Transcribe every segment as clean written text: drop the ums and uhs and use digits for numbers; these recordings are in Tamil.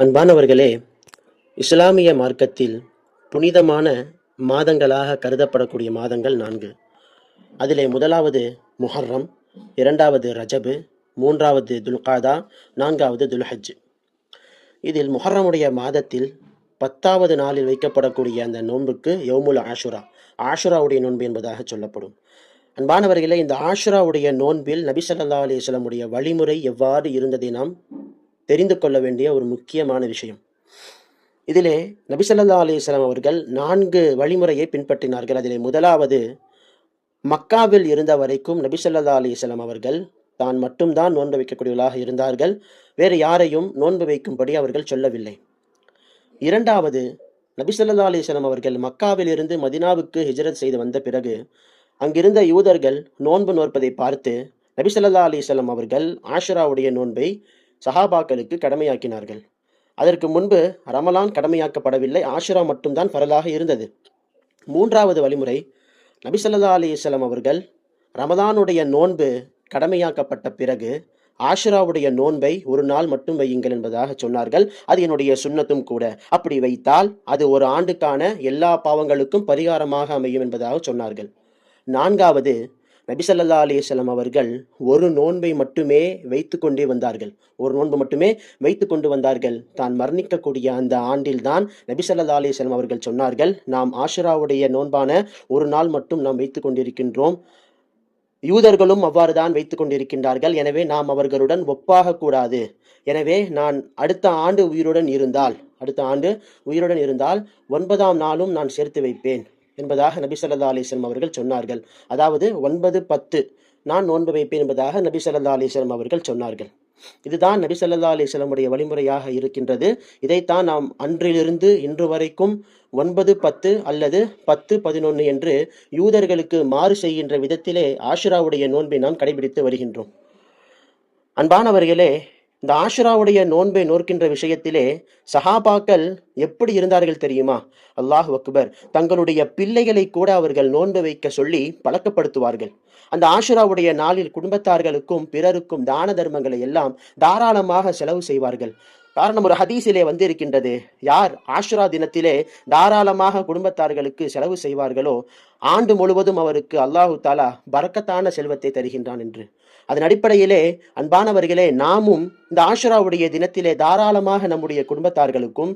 அன்பானவர்களே, இஸ்லாமிய மார்க்கத்தில் புனிதமான மாதங்களாக கருதப்படக்கூடிய மாதங்கள் 4. அதிலே முதலாவது முஹர்ரம், 2வது ரஜபு, 3வது துல்காதா, 4வது துல்ஹஜ். இதில் முஹர்ரமுடைய மாதத்தில் 10வது நாளில் வைக்கப்படக்கூடிய அந்த நோன்புக்கு யௌமுல் ஆஷுரா, ஆஷுராவுடைய நோன்பு என்பதாக சொல்லப்படும். அன்பானவர்களே, இந்த ஆஷுராவுடைய நோன்பில் நபி ஸல்லல்லாஹு அலைஹி வஸல்லம் உடைய வழிமுறை எவ்வாறு இருந்ததை நாம் தெரிந்து கொள்ள வேண்டிய ஒரு முக்கியமான விஷயம். இதிலே நபி ஸல்லல்லாஹு அலைஹி வஸல்லம் அவர்கள் 4 வழிமுறையை பின்பற்றினார்கள். அதிலே முதலாவது, மக்காவில் இருந்த வரைக்கும் நபி ஸல்லல்லாஹு அலைஹி வஸல்லம் அவர்கள் தான் மட்டும்தான் நோன்பு வைக்கக்கூடியவர்களாக இருந்தார்கள். வேறு யாரையும் நோன்பு வைக்கும்படி அவர்கள் சொல்லவில்லை. 2வது, நபி ஸல்லல்லாஹு அலைஹி வஸல்லம் அவர்கள் மக்காவில் இருந்து மதினாவுக்கு ஹிஜ்ரத் செய்து வந்த பிறகு அங்கிருந்த யூதர்கள் நோன்பு நோற்பதை பார்த்து நபி ஸல்லல்லாஹு அலைஹி வஸல்லம் அவர்கள் ஆஷுராவுடைய நோன்பை சஹாபாக்களுக்கு கடமையாக்கினார்கள். அதற்கு முன்பு ரமலான் கடமையாக்கப்படவில்லை, ஆஷுரா மட்டும்தான் ஃபரலாக இருந்தது. 3வது வழிமுறை, நபி ஸல்லல்லாஹு அலைஹி வஸல்லம் அவர்கள் ரமலானுடைய நோன்பு கடமையாக்கப்பட்ட பிறகு ஆஷுராவுடைய நோன்பை ஒரு நாள் மட்டும் வையுங்கள் என்பதாக சொன்னார்கள். அது என்னுடைய சுன்னத்தும் கூட. அப்படி வைத்தால் அது ஒரு ஆண்டுக்கான எல்லா பாவங்களுக்கும் பரிகாரமாக அமையும் என்பதாக சொன்னார்கள். 4வது, நபி ஸல்லல்லாஹு அலைஹி வஸல்லம் அவர்கள் ஒரு நோன்பை மட்டுமே வைத்து கொண்டே வந்தார்கள். ஒரு நோன்பு மட்டுமே வைத்து கொண்டு வந்தார்கள். தான் மரணிக்கக்கூடிய அந்த ஆண்டில்தான் நபி ஸல்லல்லாஹு அலைஹி வஸல்லம் அவர்கள் சொன்னார்கள், நாம் ஆஷுராவுடைய நோன்பான ஒரு நாள் மட்டும் நாம் வைத்து கொண்டிருக்கின்றோம். யூதர்களும் அவ்வாறு தான் வைத்து கொண்டிருக்கின்றார்கள். எனவே நாம் அவர்களுடன் ஒப்பாக கூடாது. எனவே நான் அடுத்த ஆண்டு உயிருடன் இருந்தால் 9ஆம் நாளும் நான் சேர்த்து வைப்பேன் என்பதாக நபி ஸல்லல்லாஹு அலைஹி வஸல்லம் அவர்கள் சொன்னார்கள். அதாவது 9, 10 நான் நோன்பு வைப்பேன் என்பதாக நபி ஸல்லல்லாஹு அலைஹி வஸல்லம் அவர்கள் சொன்னார்கள். இதுதான் நபி ஸல்லல்லாஹு அலைஹி வஸல்லம் உடைய வழிமுறையாக இருக்கின்றது. இதைத்தான் நாம் அன்றிலிருந்து இன்று வரைக்கும் 9, 10 அல்லது 10, 11 என்று யூதர்களுக்கு மாறு செய்கின்ற விதத்திலே ஆஷுராவுடைய நோன்பை நாம் கடைபிடித்து வருகின்றோம். அன்பானவர்களே, இந்த ஆஷுராவுடைய நோன்பை நோக்கின்ற விஷயத்திலே சஹாபாக்கள் எப்படி இருந்தார்கள் தெரியுமா? அல்லாஹ் அக்பர். தங்களுடைய பிள்ளைகளை கூட அவர்கள் நோன்பு வைக்க சொல்லி பழக்கப்படுத்துவார்கள். அந்த ஆஷுராவுடைய நாளில் குடும்பத்தார்களுக்கும் பிறருக்கும் தான தர்மங்களை எல்லாம் தாராளமாக செலவு செய்வார்கள். காரணம், ஒரு ஹதீஸிலே வந்திருக்கின்றது, யார் ஆஷுரா தினத்திலே தாராளமாக குடும்பத்தார்களுக்கு செலவு செய்வார்களோ ஆண்டு முழுவதும் அவருக்கு அல்லாஹு தாலா பரக்கத்தான செல்வத்தை தருகின்றான் என்று. அதன் அடிப்படையிலே அன்பானவர்களே, நாமும் இந்த ஆஷுராவுடைய தினத்திலே தாராளமாக நம்முடைய குடும்பத்தார்களுக்கும்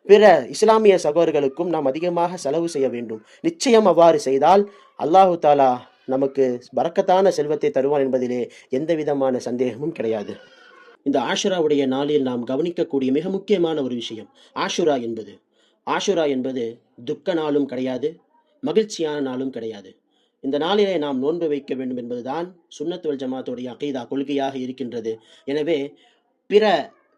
பிற இஸ்லாமிய சகோதரர்களுக்கும் நாம் அதிகமாக செலவு செய்ய வேண்டும். நிச்சயம் அவ்வாறு செய்தால் அல்லாஹு தாலா நமக்கு பரக்கத்தான செல்வத்தை தருவான் என்பதிலே எந்த விதமான சந்தேகமும் கிடையாது. இந்த ஆஷுராவுடைய நாளில் நாம் கவனிக்கக்கூடிய மிக முக்கியமான ஒரு விஷயம், ஆஷுரா என்பது துக்க நாளும் கிடையாது, மகிழ்ச்சியான நாளும் கிடையாது. இந்த நாளிலே நாம் நோன்பு வைக்க வேண்டும் என்பதுதான் சுன்னத் வல் ஜமாத்துடைய அகீதா, கொள்கையாக இருக்கின்றது. எனவே பிற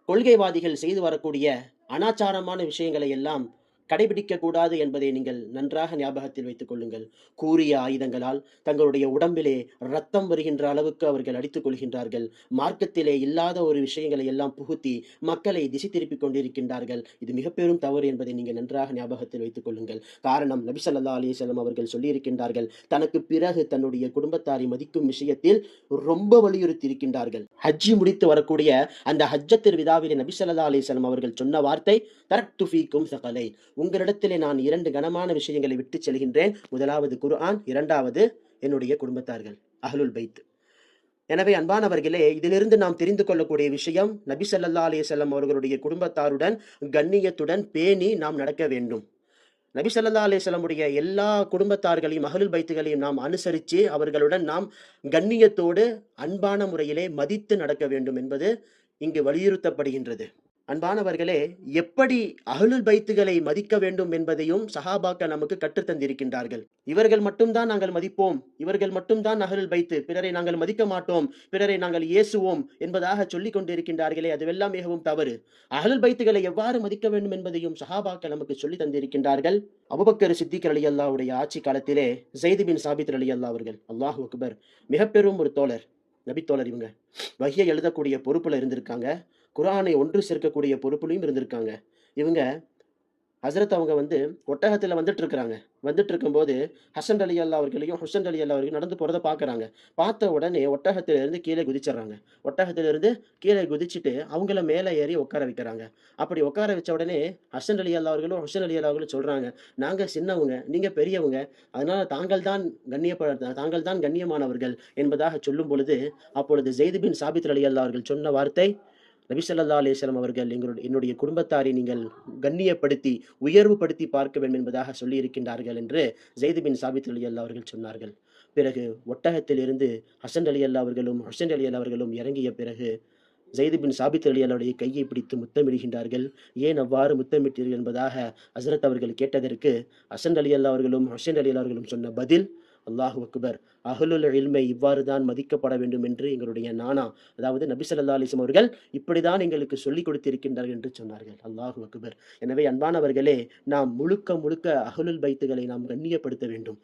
கொள்கைவாதிகள் செய்து வரக்கூடிய அனாச்சாரமான விஷயங்களை எல்லாம் கடைபிடிக்க கூடாது என்பதை நீங்கள் நன்றாக ஞாபகத்தில் வைத்துக் கொள்ளுங்கள். கூரிய ஆயுதங்களால் தங்களுடைய உடம்பிலே ரத்தம் வருகின்ற அளவுக்கு அவர்கள் அடித்துக் கொள்கின்றார்கள். மார்க்கத்திலே இல்லாத ஒரு விஷயங்களை எல்லாம் புகுத்தி மக்களை திசை திருப்பிக் கொண்டிருக்கின்றார்கள். இது மிக பெரும் தவறு என்பதை நீங்கள் நன்றாக ஞாபகத்தில் வைத்துக் கொள்ளுங்கள். காரணம், நபி ஸல்லல்லாஹு அலைஹி வஸல்லம் அவர்கள் சொல்லியிருக்கின்றார்கள், தனக்கு பிறகு தன்னுடைய குடும்பத்தாரை மதிக்கும் விஷயத்தில் ரொம்ப வலியுறுத்தி இருக்கின்றார்கள். ஹஜ்ஜி முடித்து வரக்கூடிய அந்த ஹஜ்ஜத்துல் விதாவிலே நபி ஸல்லல்லாஹு அலைஹி வஸல்லம் அவர்கள் சொன்ன வார்த்தை, தரக்து ஃபீக்கும் ஸகலைன், உங்களிடத்திலே நான் 2 கனமான விஷயங்களை விட்டு செல்கின்றேன். முதலாவது குர்ஆன், 2வது என்னுடைய குடும்பத்தார்கள், அஹ்லுல் பைத். எனவே அன்பானவர்களே, இதிலிருந்து நாம் தெரிந்து கொள்ளக்கூடிய விஷயம், நபி ஸல்லல்லாஹு அலைஹி வஸல்லம் அவர்களுடைய குடும்பத்தாருடன் கண்ணியத்துடன் பேணி நாம் நடக்க வேண்டும். நபி ஸல்லல்லாஹு அலைஹி வஸல்லம் உடைய எல்லா குடும்பத்தார்களையும் அஹ்லுல் பைத்துகளையும் நாம் அனுசரித்து அவர்களுடன் நாம் கண்ணியத்தோடு அன்பான முறையிலே மதித்து நடக்க வேண்டும் என்பது இங்கு வலியுறுத்தப்படுகின்றது. அன்பானவர்களே, எப்படி அஹ்லுல் பைத்துகளை மதிக்க வேண்டும் என்பதையும் சஹாபாக்கள் நமக்கு கற்றுத்தந்திருக்கின்றார்கள். இவர்கள் மட்டும்தான் நாங்கள் மதிப்போம், இவர்கள் மட்டும்தான் அஹ்லுல் பைத்து, பிறரை நாங்கள் மதிக்க மாட்டோம், பிறரை நாங்கள் ஏசுவோம் என்பதாக சொல்லிக் கொண்டிருக்கின்றார்களே, அதுவெல்லாம் மிகவும் தவறு. அஹ்லுல் பைத்துகளை எவ்வாறு மதிக்க வேண்டும் என்பதையும் சஹாபாக்கள் நமக்கு சொல்லி தந்திருக்கின்றார்கள். அபூபக்கர் சித்திக் ரலியல்லாஹுடைய ஆட்சி காலத்திலே ஸைத் பின் சாபித் ரலியல்லாஹு அவர்கள், அல்லாஹு அக்பர், மிக பெரும் ஒரு தோழர், நபித்தோழர். இவங்க வஹ்யை எழுதக்கூடிய பொறுப்புல இருந்திருக்காங்க, குர்ஆனை ஒன்று சேர்க்கக்கூடிய பொறுப்புலையும் இருந்திருக்காங்க. இவங்க ஹசரத் அவங்க வந்து ஒட்டகத்துல வந்துட்டுருக்கிறாங்க. வந்துட்டுருக்கும்போது, ஹசன் ரலியல்லாஹு அவர்களையும், ஹுசைன் ரலியல்லாஹு அவர்களையும் நடந்து போறத பார்க்குறாங்க. பார்த்த உடனே ஒட்டகத்திலிருந்து கீழே குதிச்சிடுறாங்க. ஒட்டகத்திலிருந்து கீழே குதிச்சுட்டு, அவங்கள மேல ஏறி உட்கார வைக்கிறாங்க. அப்படி உட்கார வச்ச உடனே, ஹசன் ரலியல்லாஹு அவர்களும், ஹுசைன் ரலியல்லாஹு அவர்களும் சொல்றாங்க, "நாங்க சின்னவங்க, நீங்க பெரியவங்க. அதனால தாங்கள் தான் கண்ணியமானவர்கள்" என்பதாக சொல்லும் பொழுது, அப்பொழுது ஜெயித் பின் சாபித் ரலியல்லாஹு அவர்கள் சொன்ன வார்த்தை, நபி ஸல்லல்லாஹு அலைஹி வஸல்லம் அவர்கள் என்னுடைய குடும்பத்தாரை நீங்கள் கண்ணியப்படுத்தி, உயர்வுபடுத்தி பார்க்க வேண்டும் என்பதாக சொல்லியிருக்கின்றார்கள் என்று ஸெய்த் பின் சாபித் ரலியல்லாஹு அவர்கள் சொன்னார்கள். பிறகு ஒட்டகத்திலிருந்து ஹசன் ரலியல்லாஹு அவர்களும், ஹுசைன் ரலியல்லாஹு அவர்களும் இறங்கிய பிறகு, ஸெய்த் பின் சாபித் ரலியல்லாஹுடைய கையை பிடித்து முத்தமிடுகின்றார்கள். ஏன் அவ்வாறு முத்தமிட்டீர்கள் என்பதாக ஹஸ்ரத் அவர்கள் கேட்டதற்கு, ஹசன் ரலியல்லாஹு அவர்களும், ஹுசைன் ரலியல்லாஹு அவர்களும் சொன்ன பதில், அல்லாஹு அக்பர்! அஹ்லுல் இல்மை இவ்வாறு தான் மதிக்கப்பட வேண்டும் என்று எங்களுடைய நானா, அதாவது நபி ஸல்லல்லாஹு அலைஹி வஸல்லம் அவர்கள் இப்படிதான் எங்களுக்கு சொல்லிக் கொடுத்திருக்கின்றார்கள் என்று சொன்னார்கள். அல்லாஹு அக்பர்! எனவே அன்பானவர்களே, நாம் முழுக்க முழுக்க அஹ்லுல் பைத்துகளை நாம் கண்ணியப்படுத்த வேண்டும்.